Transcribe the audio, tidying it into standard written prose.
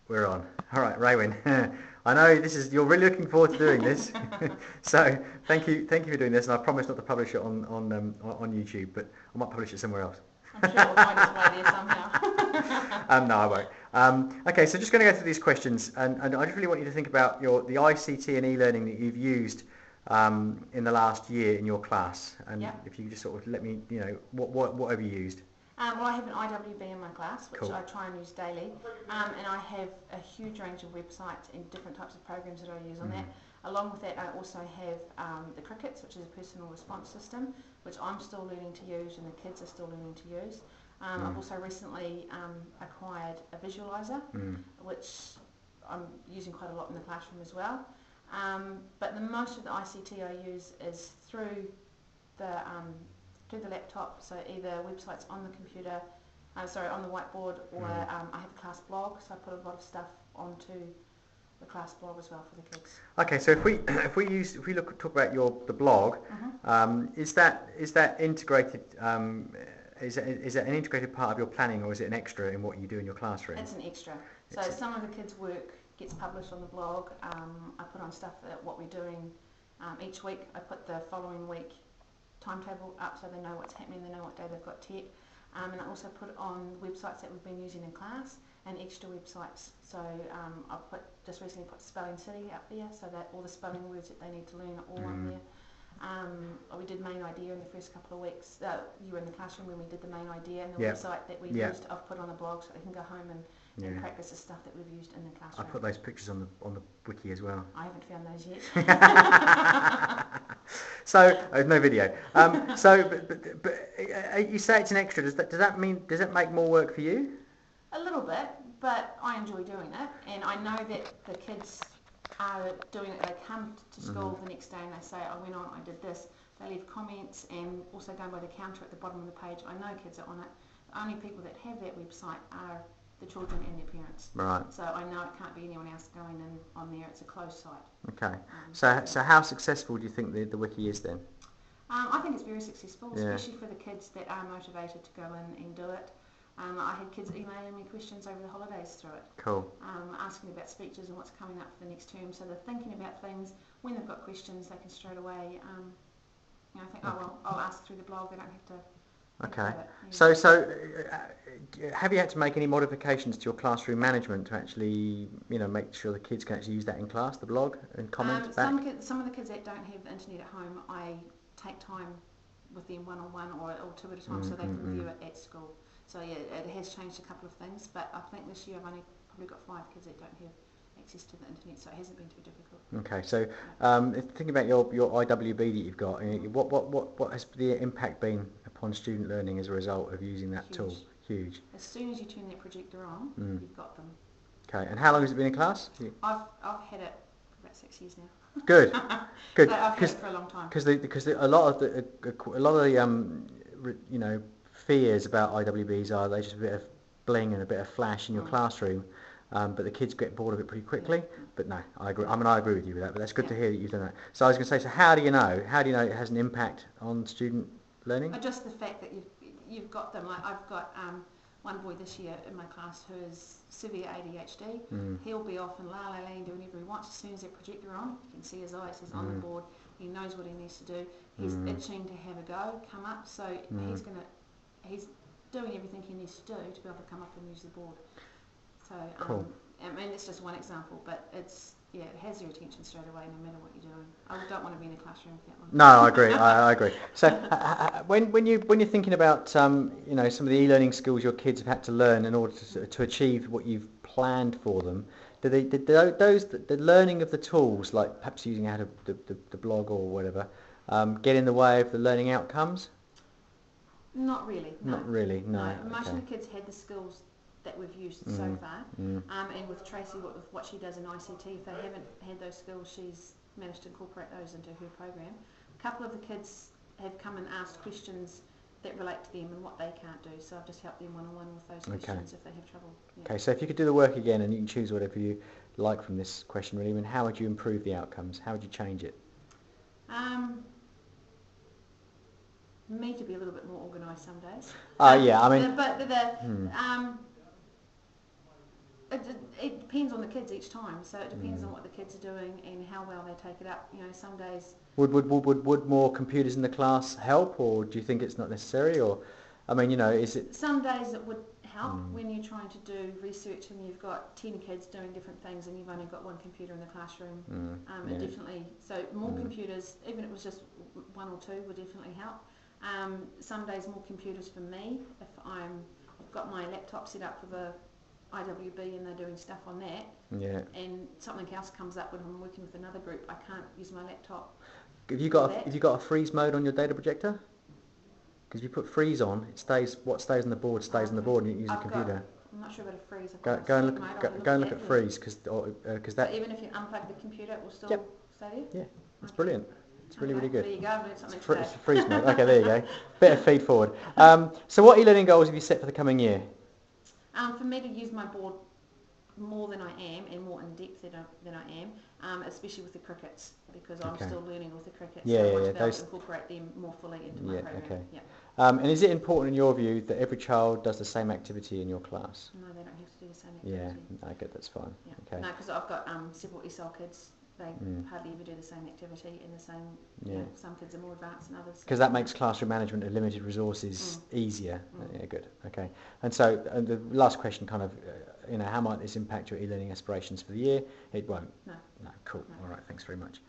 We're on. All right, Raewyn. I know you're really looking forward to doing this. So thank you for doing this, and I promise not to publish it on YouTube, but I might publish it somewhere else. I'm sure it'll find its way there somehow. No, I won't. Okay, so just going to go through these questions, and I just really want you to think about the ICT and e-learning that you've used in the last year in your class, and Yep. if you could just sort of let me, what have you used? Well, I have an IWB in my class, which Cool. I try and use daily, and I have a huge range of websites and different types of programs that I use on that. Along with that, I also have the Crickets, which is a personal response system, which I'm still learning to use and the kids are still learning to use. I've also recently acquired a visualizer, which I'm using quite a lot in the classroom as well. But the most of the ICT I use is through the laptop, so either websites on the computer, on the whiteboard, or I have a class blog, so I put a lot of stuff onto the class blog as well for the kids. Okay, so if we talk about the blog, is that integrated? Is that an integrated part of your planning, or is it an extra in what you do in your classroom? It's an extra. So some of the kids' work gets published on the blog. I put on stuff that what we're doing each week. I put the following week timetable up so they know what's happening, they know what day they've got tech. And I also put on websites that we've been using in class and extra websites. So I've just recently put Spelling City up there so that all the spelling words that they need to learn are all on there. We did main idea in the first couple of weeks. You were in the classroom when we did the main idea, and the website that we used I've put on the blog so they can go home and practice the stuff that we've used in the classroom. I put those pictures on the wiki as well. I haven't found those yet. So no video. But you say it's an extra. Does that make more work for you? A little bit, but I enjoy doing it, and I know that the kids are doing it. They come to school the next day and they say, I went on, I did this. They leave comments, and also going by the counter at the bottom of the page, I know kids are on it. The only people that have that website are the children and their parents. Right. So I know it can't be anyone else going in on there. It's a closed site. Okay. So how successful do you think the wiki is then? I think it's very successful, especially for the kids that are motivated to go in and do it. I had kids emailing me questions over the holidays through it. Cool. Asking about speeches and what's coming up for the next term. So they're thinking about things. When they've got questions, they can straight away, think, oh, well, I'll ask through the blog. They don't have to. Okay. So have you had to make any modifications to your classroom management to actually, make sure the kids can actually use that in class, the blog, and comment back? Some of the kids that don't have the internet at home, I take time with them one-on-one or two at a time so they can view it at school. So yeah, it has changed a couple of things, but I think this year I've only probably got 5 kids that don't have access to the internet, so it hasn't been too difficult. Okay, so thinking about your IWB that you've got, what has the impact been upon student learning as a result of using that tool? Huge. As soon as you turn that projector on, you've got them. Okay, and how long has it been in class? I've had it for about 6 years now. Good, good. So I've had it for a long time. Because a lot of the fears about IWBs are they just a bit of bling and a bit of flash in your classroom, but the kids get bored of it pretty quickly. But no, I agree. I agree with you with that. But that's good to hear that you've done that. So I was going to say, so how do you know? How do you know it has an impact on student learning? Just the fact that you've got them. Like I've got one boy this year in my class who is severe ADHD. He'll be off in la la land doing whatever he wants. As soon as that projector on, you can see his eyes. He's on the board. He knows what he needs to do. He's itching to have a go, come up. So he's doing everything he needs to do to be able to come up and use the board. So cool. I mean, it's just one example, but it has your attention straight away, no matter what you're doing. I don't want to be in a classroom for that long. No, I agree. I agree. So when you're thinking about some of the e-learning skills your kids have had to learn in order to achieve what you've planned for them, the learning of the tools, like perhaps using the blog or whatever, get in the way of the learning outcomes? Not really. No. Not really. No. Most of the kids had the skills that we've used so far, and with Tracy, with what she does in ICT, if they haven't had those skills, she's managed to incorporate those into her program. A couple of the kids have come and asked questions that relate to them and what they can't do, so I've just helped them one-on-one with those questions if they have trouble. Yeah. Okay, so if you could do the work again and you can choose whatever you like from this question, really, how would you improve the outcomes? How would you change it? Me to be a little bit more organised some days. Yeah, I mean... It depends on the kids each time, so it depends on what the kids are doing and how well they take it up. You know, some days... Would more computers in the class help, or do you think it's not necessary? Or, I mean, you know, is it... Some days it would help when you're trying to do research and you've got 10 kids doing different things and you've only got one computer in the classroom. It definitely... So more computers, even if it was just one or two, would definitely help. Some days more computers for me. If I've got my laptop set up with a IWB and they're doing stuff on that, and something else comes up when I'm working with another group, I can't use my laptop. Have you got a freeze mode on your data projector? Because if you put freeze on, it stays. What stays on the board stays on the board, and you use the computer. I'm not sure about a freeze. Go and look at freeze, because that. So even if you unplug the computer, it will still stay there. Yeah, it's brilliant. It's really good. There you go. I've learned something today. It's a freeze mode. Okay, there you go. Bit of feed forward. So what e-learning goals have you set for the coming year? For me to use my board more than I am and more in depth than I am, especially with the crickets, because I'm still learning with the crickets. So I want to be able to incorporate them more fully into my program. Okay. Yeah. And is it important in your view that every child does the same activity in your class? No, they don't have to do the same activity. Yeah, okay, that's fine. Yeah. Okay. No, because I've got several SL kids. They hardly ever do the same activity in the same... You know, some kids are more advanced than others. Because that makes classroom management of limited resources easier. Yeah, good. Okay. And so the last question kind of, you know, how might this impact your e-learning aspirations for the year? It won't? No. No, cool. No. All right, thanks very much.